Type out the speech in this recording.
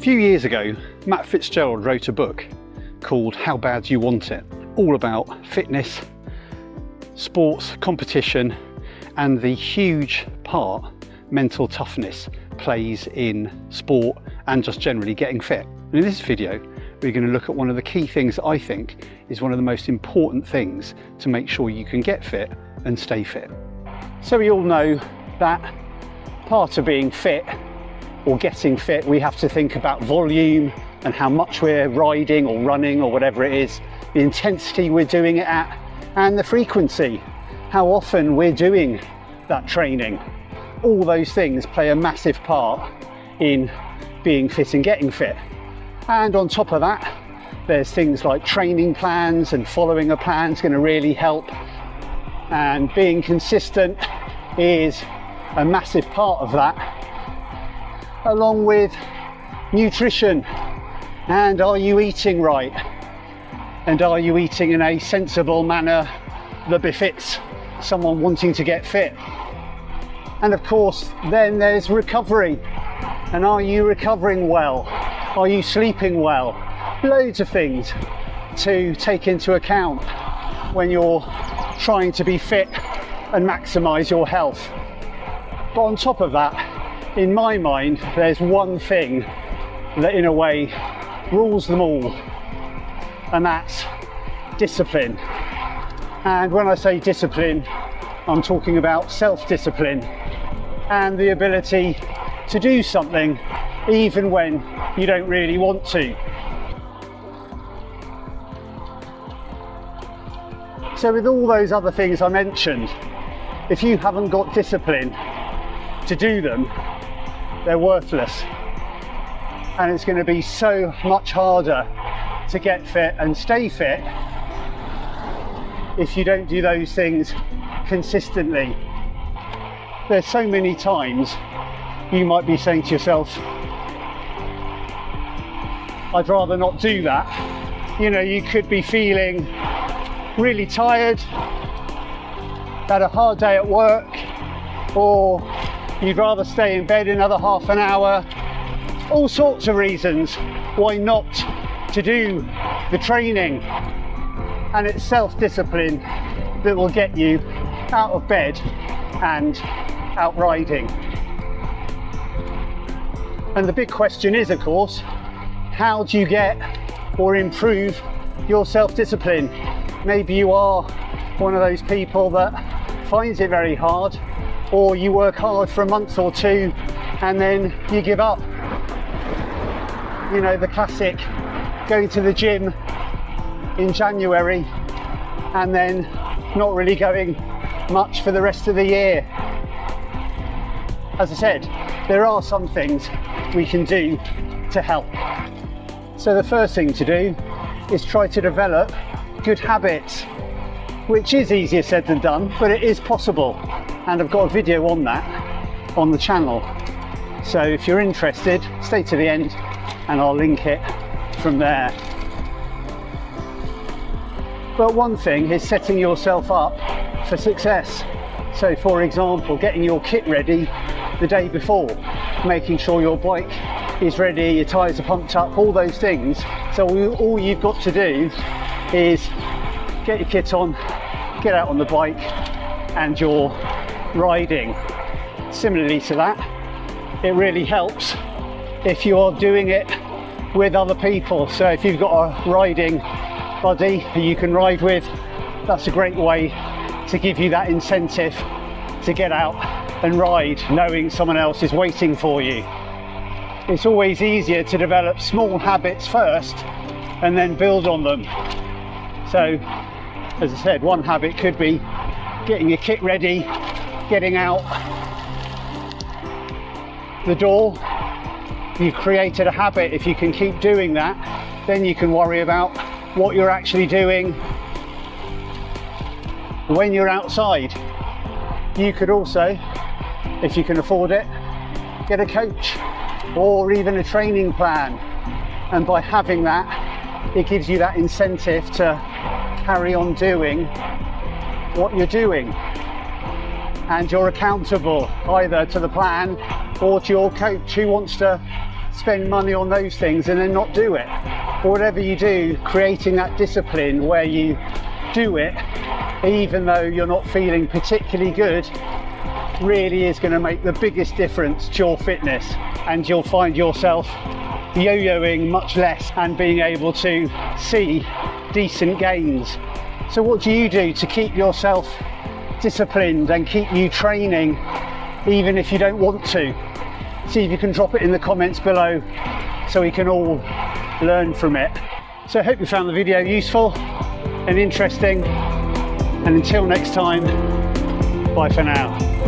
few years ago, Matt Fitzgerald wrote a book called How Bad Do You Want It? All about fitness, sports, competition, and the huge part mental toughness plays in sport and just generally getting fit. And in this video, we're going to look at one of the key things that I think is one of the most important things to make sure you can get fit and stay fit. So we all know that part of being fit or getting fit, we have to think about volume and how much we're riding or running or whatever it is, the intensity we're doing it at, and the frequency, how often we're doing that training. All those things play a massive part in being fit and getting fit. And on top of that, there's things like training plans, and following a plan is going to really help. And being consistent is a massive part of that, along with nutrition. And are you eating right? And are you eating in a sensible manner that befits someone wanting to get fit? And of course, then there's recovery. And are you recovering well? Are you sleeping well? Loads of things to take into account when you're trying to be fit and maximize your health. But on top of that, in my mind, there's one thing that in a way rules them all, and that's discipline. And when I say discipline, I'm talking about self-discipline and the ability to do something even when you don't really want to. So with all those other things I mentioned, if you haven't got discipline to do them, they're worthless. And it's going to be so much harder to get fit and stay fit if you don't do those things consistently. There's so many times you might be saying to yourself, I'd rather not do that. You know, you could be feeling really tired, had a hard day at work, or you'd rather stay in bed another half an hour. All sorts of reasons why not to do the training. And it's self-discipline that will get you out of bed and out riding. And the big question is, of course, how do you get or improve your self-discipline? Maybe you are one of those people that finds it very hard, or you work hard for a month or two and then you give up. You know, the classic going to the gym in January and then not really going much for the rest of the year. As I said, there are some things we can do to help. So the first thing to do is try to develop good habits, which is easier said than done, but it is possible. And I've got a video on that on the channel. So if you're interested, stay to the end and I'll link it from there. But one thing is setting yourself up for success. So for example, getting your kit ready the day before, making sure your bike is ready, your tyres are pumped up, all those things. So all you've got to do is get your kit on, get out on the bike, and you're riding. Similarly to that, it really helps if you're doing it with other people. So if you've got a riding buddy who you can ride with, that's a great way to give you that incentive to get out and ride, knowing someone else is waiting for you. It's always easier to develop small habits first and then build on them. So, as I said, one habit could be getting your kit ready, getting out the door. You've created a habit. If you can keep doing that, then you can worry about what you're actually doing when you're outside. You could also, if you can afford it, get a coach or even a training plan. And by having that, it gives you that incentive to carry on doing what you're doing. And you're accountable either to the plan or to your coach who wants to spend money on those things and then not do it. Or whatever you do, creating that discipline where you do it even though you're not feeling particularly good really is going to make the biggest difference to your fitness, and you'll find yourself yo-yoing much less and being able to see decent gains. So what do you do to keep yourself disciplined and keep you training even if you don't want to? See if you can drop it in the comments below so we can all learn from it. So I hope you found the video useful and interesting, and until next time, bye for now.